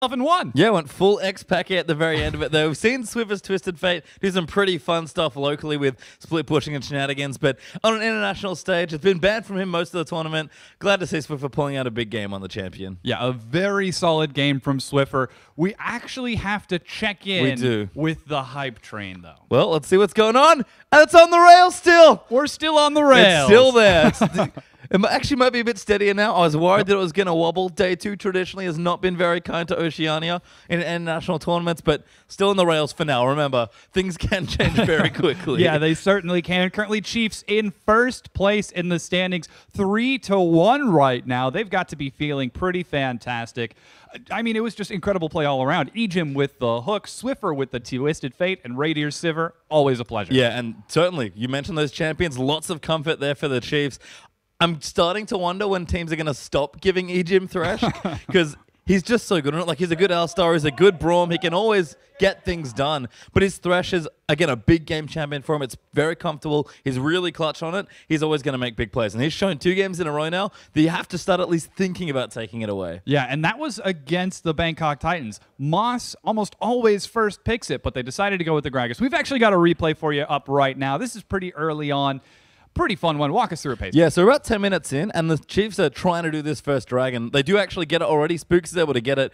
and won. Yeah, went full X-Pack at the very end of it, though. We've seen Swiffer's Twisted Fate do some pretty fun stuff locally with split pushing and shenanigans, but on an international stage, it's been banned from him most of the tournament. Glad to see Swiffer pulling out a big game on the champion. Yeah, a very solid game from Swiffer. We actually have to check in with the hype train, though. Well, let's see what's going on. And it's on the rails still. We're still on the rails. It's still there. It actually might be a bit steadier now. I was worried that it was going to wobble. Day 2 traditionally has not been very kind to Oceania in international tournaments, but still in the rails for now. Remember, things can change very quickly. Yeah, they certainly can. Currently, Chiefs in first place in the standings, 3-1 right now. They've got to be feeling pretty fantastic. I mean, it was just incredible play all around. Ejim with the hook, Swiffer with the Twisted Fate, and Radier Sivir, always a pleasure. Yeah, and certainly, you mentioned those champions. Lots of comfort there for the Chiefs. I'm starting to wonder when teams are going to stop giving Ejim Thresh, because he's just so good. Like, he's a good Alistar, he's a good Braum, he can always get things done. But his Thresh is, again, a big game champion for him. It's very comfortable. He's really clutch on it. He's always going to make big plays. And he's shown 2 games in a row now that you have to start at least thinking about taking it away. Yeah, and that was against the Bangkok Titans. Moss almost always first picks it, but they decided to go with the Gragas. We've actually got a replay for you up right now. This is pretty early on. Pretty fun one. Walk us through it, Pace. Yeah, so we're about 10 minutes in, and the Chiefs are trying to do this first dragon. They do actually get it already. Spooks is able to get it.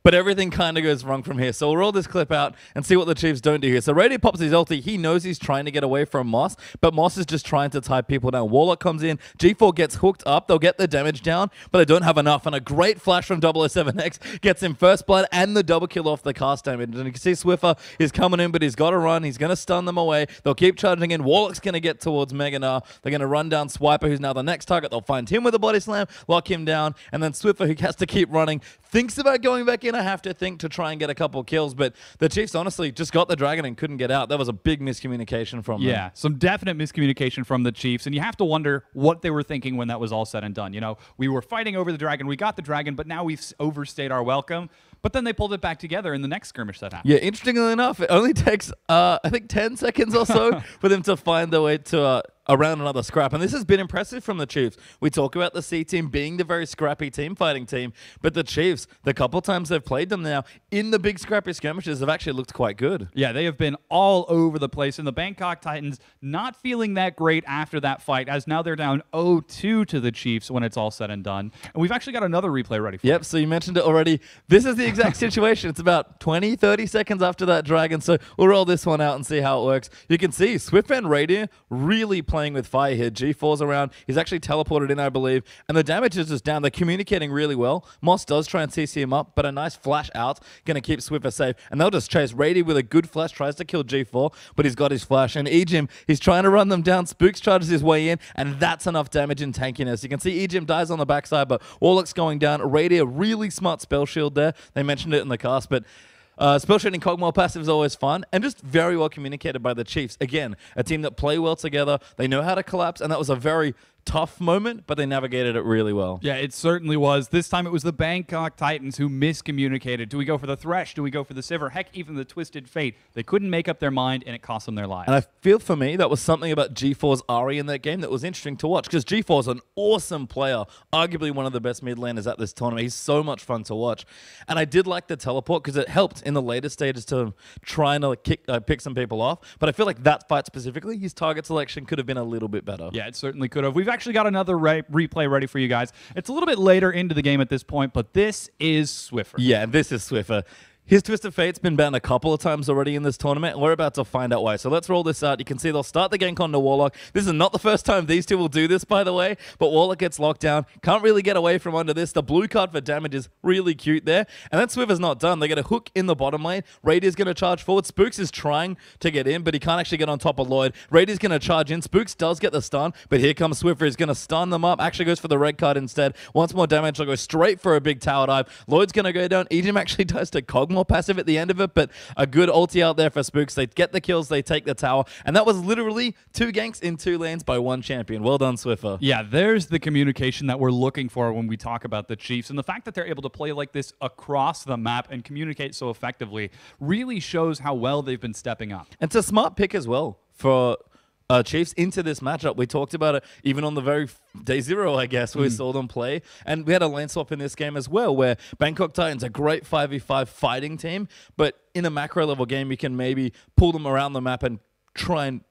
But everything kind of goes wrong from here. So we'll roll this clip out and see what the Chiefs don't do here. So Radier pops his ulti. He knows he's trying to get away from Moss, but Moss is just trying to tie people down. Warlock comes in. G4 gets hooked up. They'll get the damage down, but they don't have enough. And a great flash from 007X gets him first blood and the double kill off the cast damage. And you can see Swiffer is coming in, but he's got to run. He's going to stun them away. They'll keep charging in. Warlock's going to get towards Meganar. They're going to run down Swiper, who's now the next target. They'll find him with a body slam, lock him down. And then Swiffer, who has to keep running, thinks about going back in. I have to think to try and get a couple kills, but the Chiefs honestly just got the dragon and couldn't get out. That was a big miscommunication from them. Yeah, some definite miscommunication from the Chiefs, and you have to wonder what they were thinking when that was all said and done. You know, we were fighting over the dragon, we got the dragon, but now we've overstayed our welcome. But then they pulled it back together in the next skirmish that happened. Yeah, interestingly enough, it only takes, I think, 10 seconds or so for them to find their way to around another scrap. And this has been impressive from the Chiefs. We talk about the C team being the very scrappy team, fighting team, but the Chiefs, the couple times they've played them now, in the big scrappy skirmishes, have actually looked quite good. Yeah, they have been all over the place. And the Bangkok Titans not feeling that great after that fight, as now they're down 0-2 to the Chiefs when it's all said and done. And we've actually got another replay ready for you. Yep, so you mentioned it already. This is the exact situation. It's about 20, 30 seconds after that dragon, so we'll roll this one out and see how it works. You can see Swift and Radier really playing with fire here. G4's around. He's actually teleported in, I believe, and the damage is just down. They're communicating really well. Moss does try and CC him up, but a nice flash out going to keep Swiffer safe, and they'll just chase. Radier with a good flash tries to kill G4, but he's got his flash, and Ejim, he's trying to run them down. Spooks charges his way in, and that's enough damage and tankiness. You can see Ejim dies on the backside, but Warlock's going down. Radier, really smart spell shield there. They mentioned it in the cast, but spell shooting Cogmore passive is always fun, and just very well communicated by the Chiefs. Again, a team that play well together. They know how to collapse, and that was a very tough moment, but they navigated it really well. Yeah, it certainly was. This time it was the Bangkok Titans who miscommunicated. Do we go for the Thresh? Do we go for the Sivir? Heck, even the Twisted Fate. They couldn't make up their mind, and it cost them their lives. And I feel for me, that was something about G4's Ari in that game that was interesting to watch, because G4's an awesome player, arguably one of the best mid laners at this tournament. He's so much fun to watch. And I did like the teleport, because it helped in the later stages to try and pick some people off. But I feel like that fight specifically, his target selection could have been a little bit better. Yeah, it certainly could have. We've actually got another replay ready for you guys. It's a little bit later into the game at this point, but this is Swiffer. Yeah, this is Swiffer. His Twisted Fate's been banned a couple of times already in this tournament, and we're about to find out why. So let's roll this out. You can see they'll start the gank onto Warlock. This is not the first time these two will do this, by the way, but Warlock gets locked down. Can't really get away from under this. The blue card for damage is really cute there. And then Swiffer's not done. They get a hook in the bottom lane. Radier's going to charge forward. Spooks is trying to get in, but he can't actually get on top of Lloyd. Radier's going to charge in. Spooks does get the stun, but here comes Swiffer. He's going to stun them up. Actually goes for the red card instead. Wants more damage. They'll go straight for a big tower dive. Lloyd's going to go down. Ejim actually dies to Cogmore passive at the end of it, but a good ulti out there for Spooks. They get the kills, they take the tower, and that was literally 2 ganks in 2 lanes by 1 champion. Well done, Swiffer. Yeah, there's the communication that we're looking for when we talk about the Chiefs, and the fact that they're able to play like this across the map and communicate so effectively really shows how well they've been stepping up. It's a smart pick as well for Chiefs into this matchup. We talked about it even on the very day zero, I guess, where we saw them play. And we had a lane swap in this game as well, where Bangkok Titans, a great 5v5 fighting team, but in a macro level game, you can maybe pull them around the map and try and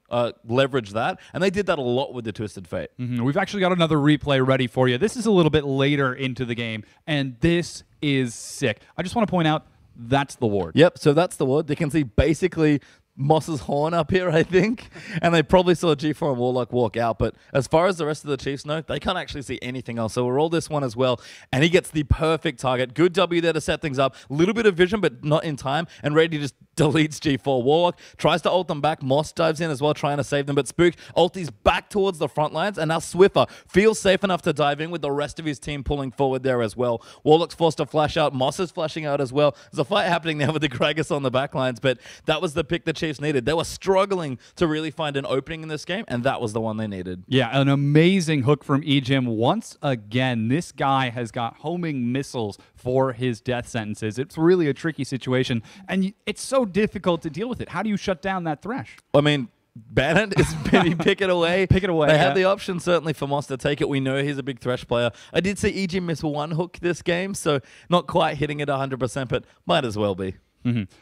leverage that. And they did that a lot with the Twisted Fate. We've actually got another replay ready for you. This is a little bit later into the game, and this is sick. I just want to point out, that's the ward. Yep, so that's the ward. They can see basically Moss's horn up here, I think, and they probably saw G4 and Warlock walk out, but as far as the rest of the Chiefs know, they can't actually see anything else, so we'll roll this one as well, and he gets the perfect target. Good W there to set things up. A little bit of vision, but not in time, and Rady just deletes G4. Warlock tries to ult them back. Moss dives in as well, trying to save them, but Spook ulties back towards the front lines, and now Swiffer feels safe enough to dive in with the rest of his team pulling forward there as well. Warlock's forced to flash out. Moss is flashing out as well. There's a fight happening there with the Gragas on the back lines, but that was the pick the Chiefs needed. They were struggling to really find an opening in this game, and that was the one they needed. Yeah, an amazing hook from Ejim. Once again, this guy has got homing missiles for his death sentences. It's really a tricky situation, and it's so difficult to deal with it. How do you shut down that Thresh? I mean, ban it is maybe pick it away. Pick it away. They had the option certainly for Moss to take it. We know he's a big Thresh player. I did see Ejim miss one hook this game, so not quite hitting it 100%, but might as well be.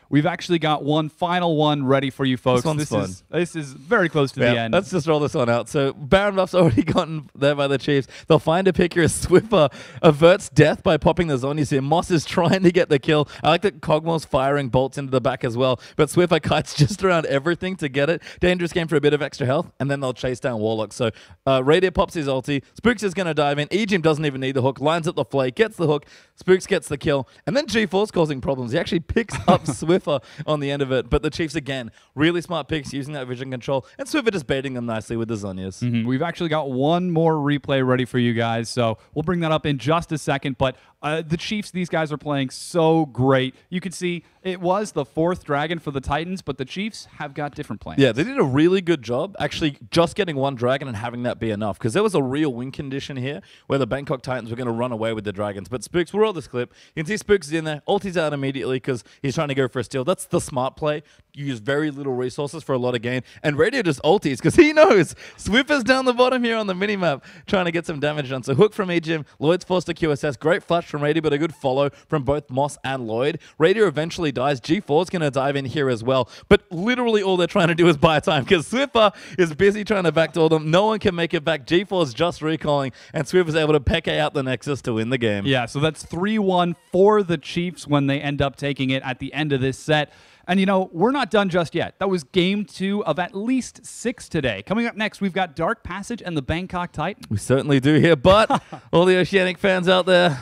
We've actually got one final one ready for you folks. This one's fun. This is very close to the end. Let's just roll this one out. So Baron buff's already gotten there by the Chiefs. They'll find a pick here as Swiffer averts death by popping the Zhonya's here. Moss is trying to get the kill. I like that Kog'Maw's firing bolts into the back as well, but Swiffer kites just around everything to get it. Dangerous game for a bit of extra health, and then they'll chase down Warlock. So Radiant pops his ulti. Spooks is going to dive in. Ejim doesn't even need the hook. Lines up the flake, gets the hook. Spooks gets the kill, and then G4's causing problems. He actually picks up Swiffer on the end of it, but the Chiefs again, really smart picks using that vision control, and Swiffer just baiting them nicely with the Zhonya's. We've actually got one more replay ready for you guys, so we'll bring that up in just a second, but the Chiefs, these guys are playing so great. You can see it was the 4th dragon for the Titans, but the Chiefs have got different plans. Yeah, they did a really good job actually just getting one dragon and having that be enough, because there was a real win condition here where the Bangkok Titans were going to run away with the dragons. But Spooks, we'll roll this clip. You can see Spooks is in there, ulti's out immediately because he's trying to go for a steal. That's the smart play. You use very little resources for a lot of gain, and Radio just ultis because he knows Swiffer's down the bottom here on the minimap trying to get some damage done. So hook from Ejim, Lloyd's forced to QSS, great flash from Radio, but a good follow from both Moss and Lloyd. Radio eventually dies. G4's going to dive in here as well, but literally all they're trying to do is buy time because Swiffer is busy trying to backdoor them. No one can make it back. G4's just recalling, and Swiffer's able to Peke out the Nexus to win the game. Yeah, so that's 3-1 for the Chiefs when they end up taking it at the end of this set. And, you know, we're not done just yet. That was game 2 of at least 6 today. Coming up next, we've got Dark Passage and the Bangkok Titans. We certainly do here, but all the Oceanic fans out there,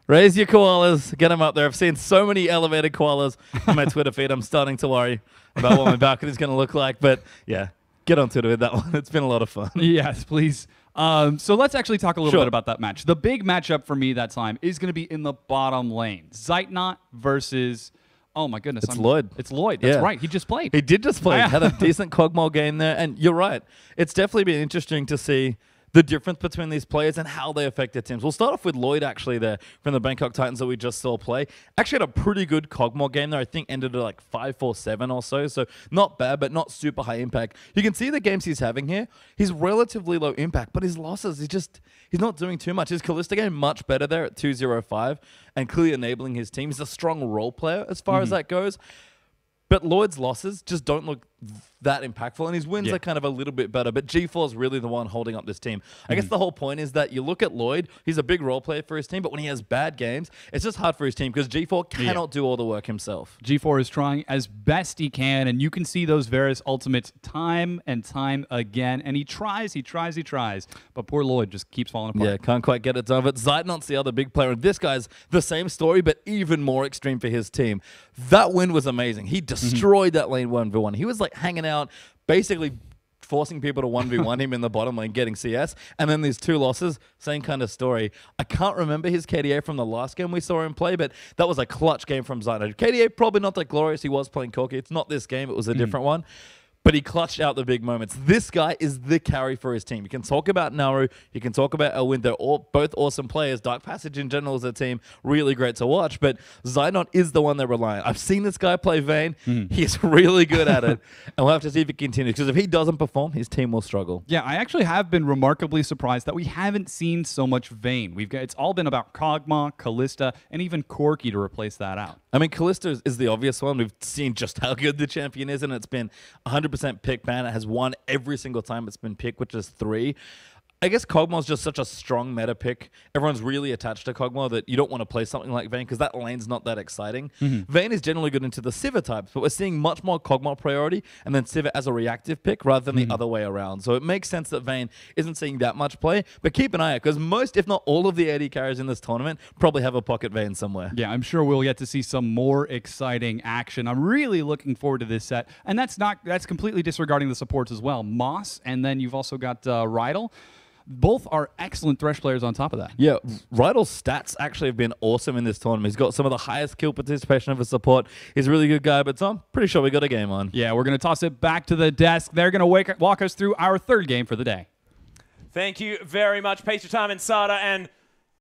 raise your koalas, get them up there. I've seen so many elevated koalas on my Twitter feed. I'm starting to worry about what my balcony is going to look like. But, yeah, get on Twitter with that one. It's been a lot of fun. Yes, please. So let's actually talk a little bit about that match. The big matchup for me that time is going to be in the bottom lane. Zeitnot versus... Oh, my goodness. It's Lloyd. It's Lloyd. That's right. He just played. He did just play. Had a decent Kog'Maw game there. And you're right. It's definitely been interesting to see the difference between these players and how they affect their teams. We'll start off with Lloyd, actually, there from the Bangkok Titans that we just saw play. Actually had a pretty good Kog'Maw game there. I think ended at like 5-4-7 or so. So not bad, but not super high impact. You can see the games he's having here. He's relatively low impact, but his losses, he's not doing too much. His Kalista game, much better there at 2-0-5 and clearly enabling his team. He's a strong role player as far as that goes. But Lloyd's losses just don't look that impactful, and his wins are kind of a little bit better, but G4 is really the one holding up this team. I guess the whole point is that you look at Lloyd, he's a big role player for his team, but when he has bad games, it's just hard for his team because G4 cannot do all the work himself. G4 is trying as best he can, and you can see those Varus ultimates time and time again, and he tries, but poor Lloyd just keeps falling apart. Yeah, can't quite get it done, but Zeitnot's the other big player, and this guy's the same story, but even more extreme for his team. That win was amazing. He destroyed that lane 1v1. He was like hanging out, basically forcing people to 1v1 him in the bottom lane, getting CS. And then these 2 losses, same kind of story. I can't remember his KDA from the last game we saw him play, but that was a clutch game from Zeitnot. KDA probably not that glorious. He was playing Corki. It's not this game. It was a different one. but he clutched out the big moments. This guy is the carry for his team. You can talk about Naru, you can talk about Elwin. They're both awesome players. Dark Passage in general is a team really great to watch, but Zidon is the one they're relying on. I've seen this guy play Vayne. He's really good at it, and we'll have to see if he continues, because if he doesn't perform, his team will struggle. Yeah, I actually have been remarkably surprised that we haven't seen so much Vayne. It's all been about Kog'Maw, Kalista, and even Corki to replace that out. I mean, Kalista is the obvious one. We've seen just how good the champion is, and it's been 100% pick ban. It has won every single time it's been picked, which is 3. I guess Kog'Maw's just such a strong meta pick. Everyone's really attached to Kog'Maw that you don't want to play something like Vayne because that lane's not that exciting. Vayne is generally good into the Sivir types, but we're seeing much more Kog'Maw priority and then Sivir as a reactive pick rather than the other way around. So it makes sense that Vayne isn't seeing that much play, but keep an eye out because most, if not all of the AD carries in this tournament probably have a pocket Vayne somewhere. Yeah, I'm sure we'll get to see some more exciting action. I'm really looking forward to this set, and that's completely disregarding the supports as well. Moss, and then you've also got Rydal. Both are excellent Thresh players on top of that. Yeah, Rydal's stats actually have been awesome in this tournament. He's got some of the highest kill participation of a support. He's a really good guy, but Tom, pretty sure we got a game on. Yeah, we're going to toss it back to the desk. They're going to walk us through our third game for the day. Thank you very much, Peter Time and Sada. And